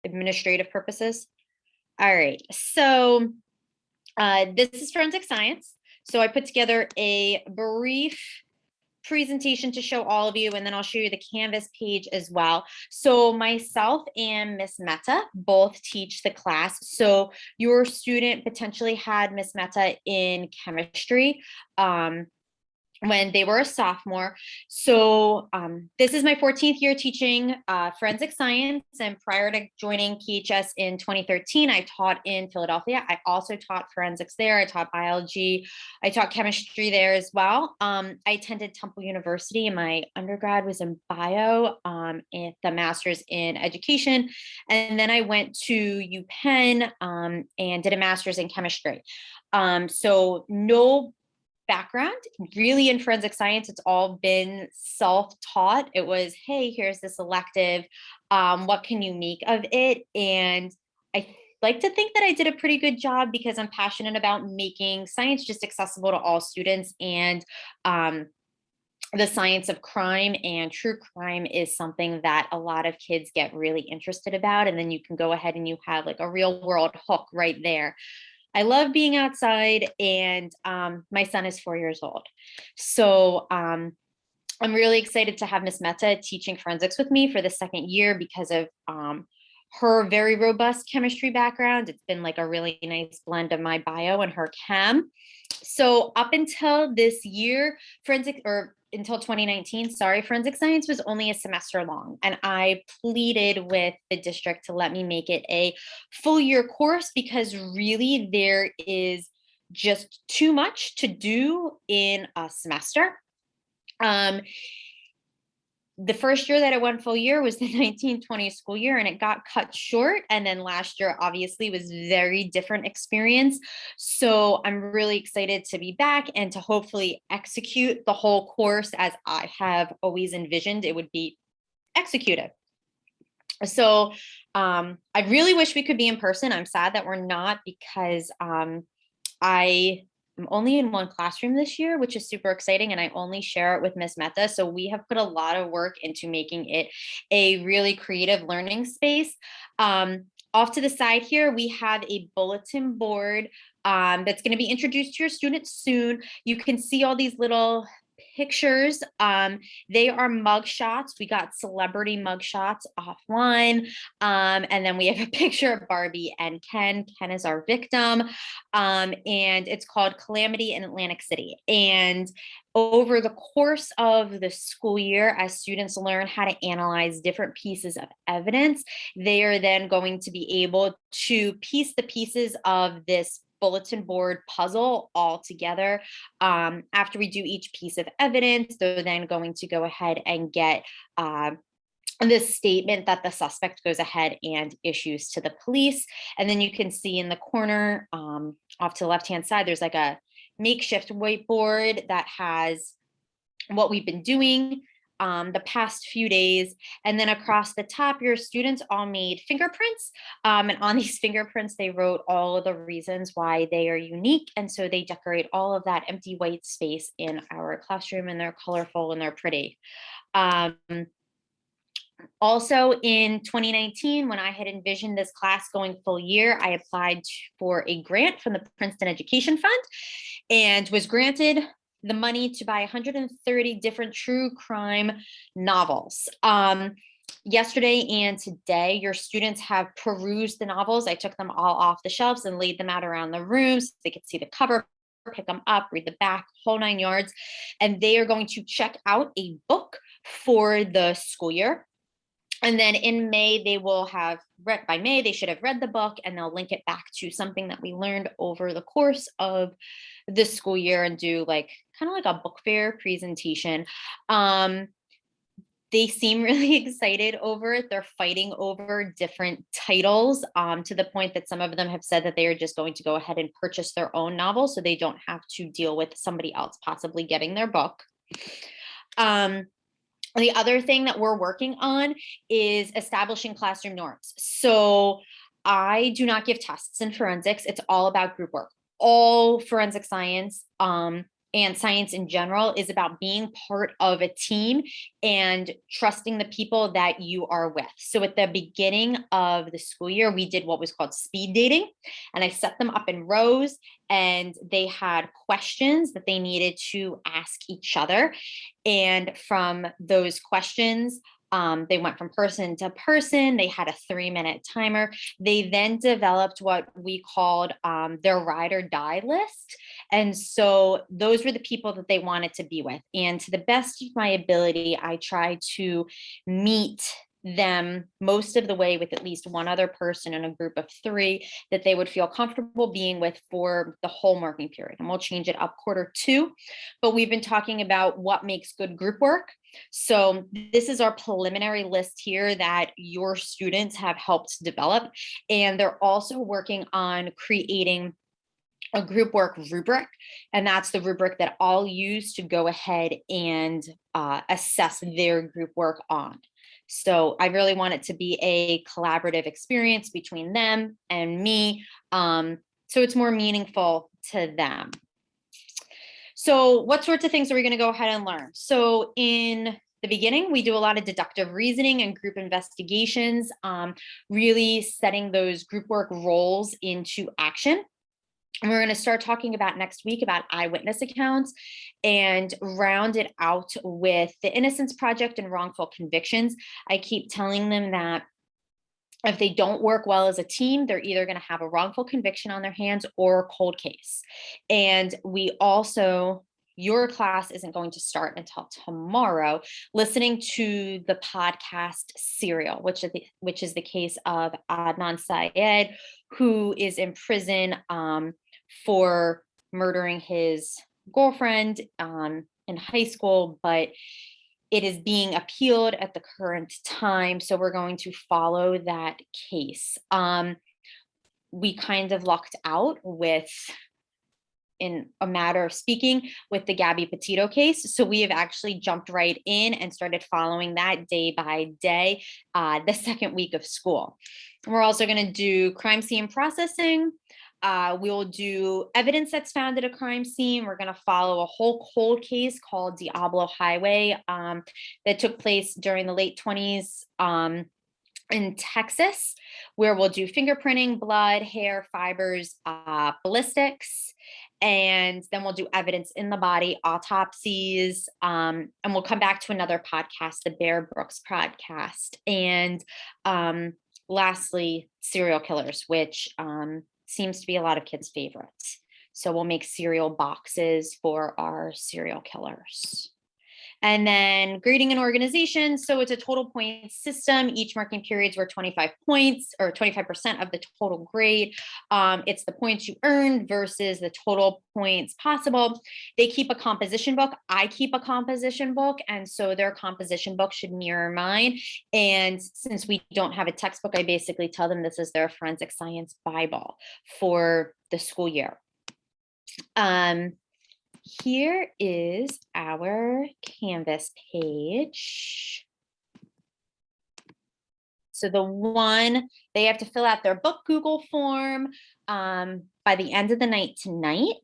administrative purposes. All right, so this is forensic science. So I put together a brief presentation to show all of you, and then I'll show you the Canvas page as well. So myself and Miss Mehta both teach the class. So your student potentially had Miss Mehta in chemistry when they were a sophomore. So this is my 14th year teaching forensic science. And prior to joining PHS in 2013, I taught in Philadelphia. I also taught forensics there. I taught biology. I taught chemistry there as well. I attended Temple University, and my undergrad was in bio, and the master's in education. And then I went to UPenn and did a master's in chemistry. So no background really in forensic science. It's all been self-taught. It was, hey, here's this elective, what can you make of it? And I like to think that I did a pretty good job, because I'm passionate about making science just accessible to all students. And the science of crime and true crime is something that a lot of kids get really interested about, and then you can go ahead and you have like a real world hook right there. I love being outside, and my son is 4 years old. So I'm really excited to have Miss Mehta teaching forensics with me for the second year because of her very robust chemistry background. It's been like a really nice blend of my bio and her chem. So up until this year, until 2019, forensic science was only a semester long. And I pleaded with the district to let me make it a full year course, because really there is just too much to do in a semester. The first year that I went full year was the 1920 school year, and it got cut short. And then last year obviously was very different experience. So I'm really excited to be back and to hopefully execute the whole course as I have always envisioned it would be executed. So I really wish we could be in person. I'm sad that we're not, because I'm only in one classroom this year, which is super exciting, and I only share it with Miss Mehta. So we have put a lot of work into making it a really creative learning space. Off to the side here, we have a bulletin board that's going to be introduced to your students soon. You can see all these little pictures. They are mug shots. We got celebrity mug shots offline. And then we have a picture of Barbie and Ken. Ken is our victim. And it's called Calamity in Atlantic City. And over the course of the school year, as students learn how to analyze different pieces of evidence, they are then going to be able to piece the pieces of this bulletin board puzzle all together. After we do each piece of evidence, they're then going to go ahead and get this statement that the suspect goes ahead and issues to the police. And then you can see in the corner off to the left-hand side, there's like a makeshift whiteboard that has what we've been doing the past few days. And then across the top, your students all made fingerprints. And on these fingerprints, they wrote all of the reasons why they are unique. And so they decorate all of that empty white space in our classroom, and they're colorful and they're pretty. Also in 2019, when I had envisioned this class going full year, I applied for a grant from the Princeton Education Fund and was granted the money to buy 130 different true crime novels. Yesterday and today, your students have perused the novels. I took them all off the shelves and laid them out around the room so they could see the cover, pick them up, read the back, whole 9 yards. And they are going to check out a book for the school year. And then in May, they will have read, by May, they should have read the book, and they'll link it back to something that we learned over the course of the school year and do like kind of like a book fair presentation. They seem really excited over it. They're fighting over different titles to the point that some of them have said that they are just going to go ahead and purchase their own novel so they don't have to deal with somebody else possibly getting their book. The other thing that we're working on is establishing classroom norms. So I do not give tests in forensics. It's all about group work. All forensic science and science in general is about being part of a team and trusting the people that you are with. So at the beginning of the school year, we did what was called speed dating, and I set them up in rows, and they had questions that they needed to ask each other. And from those questions, they went from person to person. They had a 3-minute timer. They then developed what we called their ride or die list. And so those were the people that they wanted to be with. And to the best of my ability, I tried to meet them most of the way with at least one other person in a group of 3 that they would feel comfortable being with for the whole marking period. And we'll change it up Q2. But we've been talking about what makes good group work. So this is our preliminary list here that your students have helped develop. And they're also working on creating a group work rubric. And that's the rubric that I'll use to go ahead and assess their group work on. So I really want it to be a collaborative experience between them and me. So it's more meaningful to them. So what sorts of things are we going to go ahead and learn? So in the beginning, we do a lot of deductive reasoning and group investigations, really setting those group work roles into action. And we're going to start talking about next week about eyewitness accounts and round it out with the Innocence Project and wrongful convictions. I keep telling them that if they don't work well as a team, they're either going to have a wrongful conviction on their hands or a cold case. And we also, your class isn't going to start until tomorrow, listening to the podcast Serial, which is the case of Adnan Syed, who is in prison for murdering his girlfriend in high school, but it is being appealed at the current time. So we're going to follow that case. We kind of lucked out with, in a matter of speaking, with the Gabby Petito case. So we have actually jumped right in and started following that day by day, the second week of school. We're also going to do crime scene processing. We'll do evidence that's found at a crime scene. We're going to follow a whole cold case called Diablo Highway that took place during the late 20s in Texas, where we'll do fingerprinting, blood, hair, fibers, ballistics, and then we'll do evidence in the body, autopsies, and we'll come back to another podcast, the Bear Brooks podcast, and lastly, serial killers, which seems to be a lot of kids' favorites. So we'll make cereal boxes for our serial killers. And then grading and organization. So it's a total point system. Each marking periods were 25 points or 25% of the total grade. It's the points you earned versus the total points possible. They keep a composition book. I keep a composition book. And so their composition book should mirror mine. And since we don't have a textbook, I basically tell them this is their forensic science Bible for the school year. Here is our Canvas page. So the one, they have to fill out their book Google form by the end of the night tonight.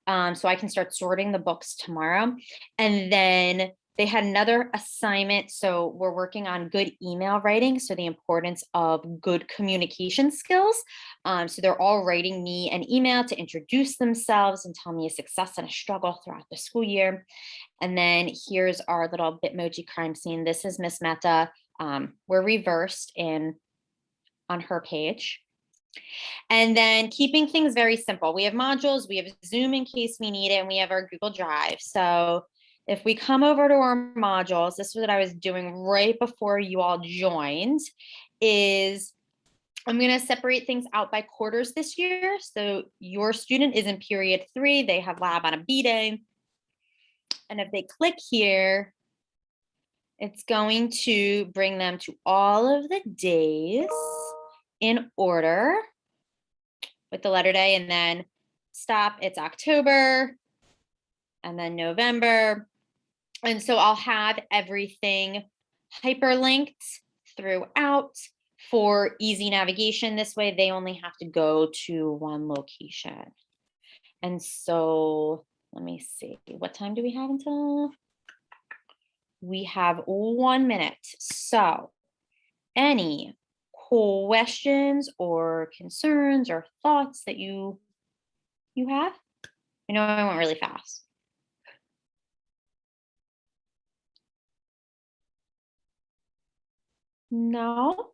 So I can start sorting the books tomorrow. And then they had another assignment. So we're working on good email writing. So the importance of good communication skills. So they're all writing me an email to introduce themselves and tell me a success and a struggle throughout the school year. And then here's our little Bitmoji crime scene. This is Miss Mehta. We're reversed on her page. And then keeping things very simple. We have modules, we have Zoom in case we need it, and we have our Google Drive. So if we come over to our modules, this is what I was doing right before you all joined, is I'm going to separate things out by quarters this year. So your student is in period 3. They have lab on a B day. And if they click here, it's going to bring them to all of the days in order with the letter day, and then stop, it's October, and then November. And so I'll have everything hyperlinked throughout for easy navigation. This way they only have to go to one location. And so Let me see. What time do we have until? We have 1 minute. So, any questions or concerns or thoughts that you have? I know I went really fast. No?